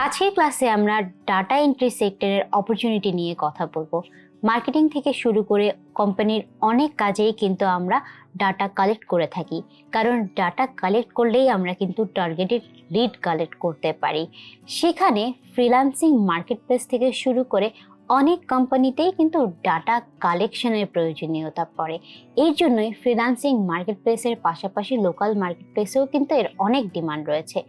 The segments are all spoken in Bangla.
আজকের ক্লাসে আমরা ডাটা এন্ট্রি সেক্টরের অপরচুনিটি নিয়ে কথা বলবো। মার্কেটিং থেকে শুরু করে কোম্পানির অনেক কাজেই কিন্তু আমরা ডাটা কালেক্ট করে থাকি, কারণ ডাটা কালেক্ট করলেই আমরা কিন্তু টার্গেটেড লিড কালেক্ট করতে পারি। সেখানে ফ্রিল্যান্সিং মার্কেটপ্লেস থেকে শুরু করে অনেক কোম্পানিতেই কিন্তু ডাটা কালেকশনের প্রয়োজনীয়তা পড়ে। এর জন্যই ফ্রিল্যান্সিং মার্কেটপ্লেসের পাশাপাশি লোকাল মার্কেটপ্লেসেও কিন্তু এর অনেক ডিমান্ড রয়েছে।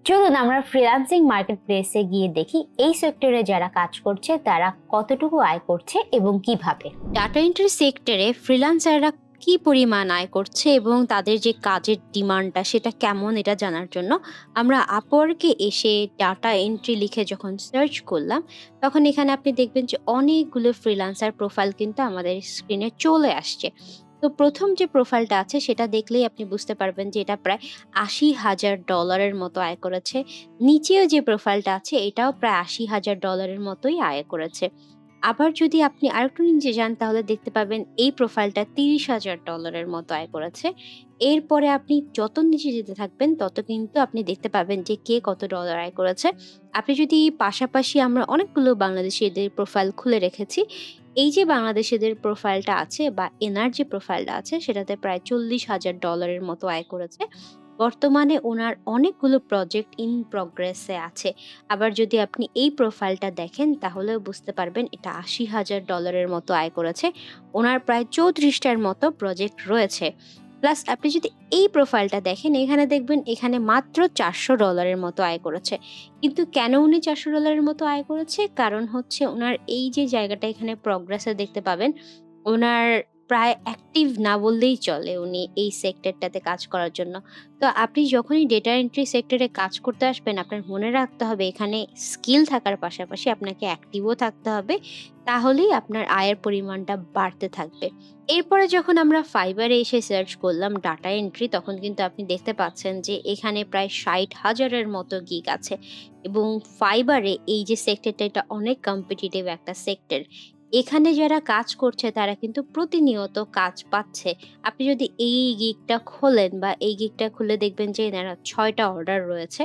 চলুন আমরা ফ্রিল্যান্সিং মার্কেটপ্লেসে গিয়ে দেখি এই সেক্টরে যারা কাজ করছে তারা কতটুকু আয় করছে এবং কিভাবে। ডাটা এন্ট্রি সেক্টরে ফ্রিল্যান্সাররা কি পরিমাণ আয় করছে এবং তাদের যে কাজের ডিমান্ডটা সেটা কেমন, এটা জানার জন্য আমরা আপওয়ার্কে এসে ডাটা এন্ট্রি লিখে যখন সার্চ করলাম, তখন এখানে আপনি দেখবেন যে অনেকগুলো ফ্রিল্যান্সার প্রোফাইল কিন্তু আমাদের স্ক্রিনে চলে আসছে। তো প্রথম যে প্রোফাইলটা আছে সেটা দেখলেই আপনি বুঝতে পারবেন যে এটা প্রায় $৮০,০০০ মতো আয় করেছে। নিচেও যে প্রোফাইলটা আছে এটাও প্রায় $৮০,০০০ মতোই আয় করেছে। আবার যদি আপনি আরেকটু নিচে যান তাহলে দেখতে পাবেন এই প্রোফাইলটা $৩০,০০০ মতো আয় করেছে। এরপরে আপনি যত নিচে যেতে থাকবেন তত কিন্তু আপনি দেখতে পাবেন যে কে কত ডলার আয় করেছে। আপনি যদি পাশাপাশি আমরা অনেকগুলো বাংলাদেশীদের প্রোফাইল খুলে রেখেছি। এই যে বাংলাদেশীদের প্রোফাইলটা আছে বা এনার যে প্রোফাইলটা আছে সেটাতে প্রায় $৪০,০০০ মতো আয় করেছে। বর্তমানে ওনার অনেকগুলো প্রজেক্ট ইন প্রগ্রেসে আছে। আবার যদি আপনি এই প্রোফাইলটা দেখেন তাহলেও বুঝতে পারবেন এটা $৮০,০০০ মতো আয় করেছে। ওনার প্রায় ৩৪টার মতো প্রজেক্ট রয়েছে। প্লাস আপনি যদি এই প্রোফাইলটা দেখেন এখানে দেখবেন এখানে মাত্র $৪০০ মতো আয় করেছে। কিন্তু কেন উনি $৪০০ মতো আয় করেছে? কারণ হচ্ছে ওনার এই যে জায়গাটা এখানে প্রগ্রেসে দেখতে পাবেন, ওনার প্রায় অ্যাক্টিভ না বললেই চলে উনি এই সেক্টরটাতে কাজ করার জন্য। তো আপনি যখনই ডেটা এন্ট্রি সেক্টরে কাজ করতে আসবেন আপনার মনে রাখতে হবে এখানে স্কিল থাকার পাশাপাশি আপনাকে অ্যাক্টিভও থাকতে হবে। তাহলেই আপনার আয়ের পরিমাণটা বাড়তে থাকবে। এরপরে যখন আমরা ফাইবারে এসে সার্চ করলাম ডাটা এন্ট্রি, তখন কিন্তু আপনি দেখতে পাচ্ছেন যে এখানে প্রায় ৬০,০০০-এর মতো গিগ আছে এবং ফাইবারে এই যে সেক্টরটা এটা অনেক কম্পিটিটিভ একটা সেক্টর। এখানে যারা কাজ করছে তারা কিন্তু প্রতিনিয়ত কাজ পাচ্ছে। আপনি যদি এই গিগটা খোলেন বা এই গিগটা খুলে দেখবেন যে এনারা ৬টা অর্ডার রয়েছে।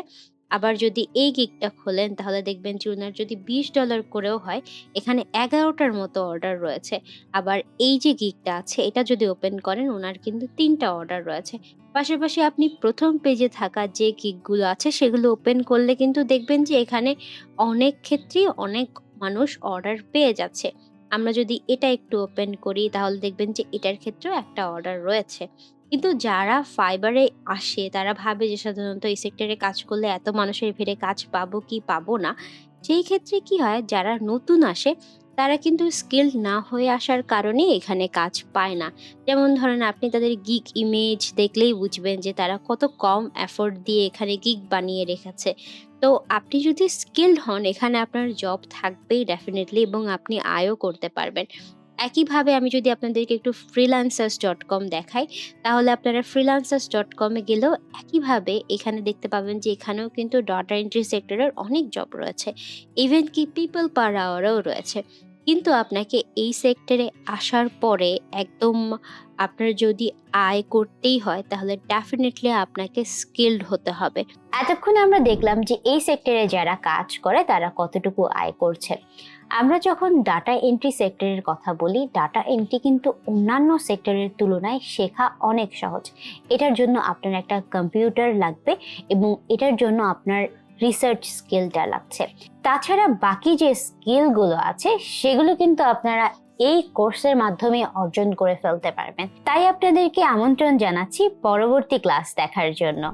আবার যদি এই গিগটা খোলেন তাহলে দেখবেন যে উনার যদি $20 করেও হয়, এখানে ১১টার মতো অর্ডার রয়েছে। আবার এই যে গিগটা আছে এটা যদি ওপেন করেন উনার কিন্তু ৩টা অর্ডার রয়েছে। পাশাপাশি আপনি ১ম পেজে থাকা যে গিগগুলো আছে সেগুলো ওপেন করলে কিন্তু দেখবেন যে এখানে অনেক ক্ষেত্রেই অনেক মানুষ অর্ডার পেয়ে যাচ্ছে। আমরা যদি এটা একটু ওপেন করি তাহলে দেখবেন যে এটার ক্ষেত্রেও একটা অর্ডার রয়েছে। কিন্তু যারা ফাইবারে আসে তারা ভাবে যে সাধারণত এই সেক্টরে কাজ করলে এত মানুষের ভিড়ে কাজ পাবো কি পাবো না। সেই ক্ষেত্রে কি হয়, যারা নতুন আসে তারা কিন্তু স্কিলড না হয়ে আসার কারণে এখানে কাজ পায় না। যেমন ধরেন আপনি তাদের গিগ ইমেজ দেখলেই বুঝবেন যে তারা কত কম এফোর্ট দিয়ে এখানে গিগ বানিয়ে রেখেছে। তো আপনি যদি স্কিলড হন এখানে আপনার জব থাকবেই ডেফিনিটলি এবং আপনি আয়ও করতে পারবেন। একইভাবে আমি যদি আপনাদেরকে একটু freelancers.com দেখাই, তাহলে আপনারা freelancers.com এ গেলেও একইভাবে এখানে দেখতে পাবেন যে এখানেও কিন্তু ডাটা এন্ট্রি সেক্টরের অনেক জব রয়েছে। ইভেন কি পিপল পার আওয়ারও রয়েছে। কিন্তু আপনাকে এই সেক্টরে আসার পরে একদম আপনার যদি আয় করতেই হয় তাহলে ডেফিনিটলি আপনাকে স্কিলড হতে হবে। এতক্ষণ আমরা দেখলাম যে এই সেক্টরে যারা কাজ করে তারা কতটুকু আয় করছে। আমরা যখন ডাটা এন্ট্রি সেক্টরের কথা বলি, ডাটা এন্ট্রি কিন্তু অন্যান্য সেক্টরের তুলনায় শেখা অনেক সহজ। এটার জন্য আপনার একটা কম্পিউটার লাগবে এবং এটার জন্য আপনার রিসার্চ স্কিলটা লাগছে। তাছাড়া বাকি যে স্কিলগুলো আছে সেগুলো কিন্তু আপনারা এই কোর্সের মাধ্যমে অর্জন করে ফেলতে পারবেন। তাই আপনাদেরকে আমন্ত্রণ জানাচ্ছি পরবর্তী ক্লাস দেখার জন্য।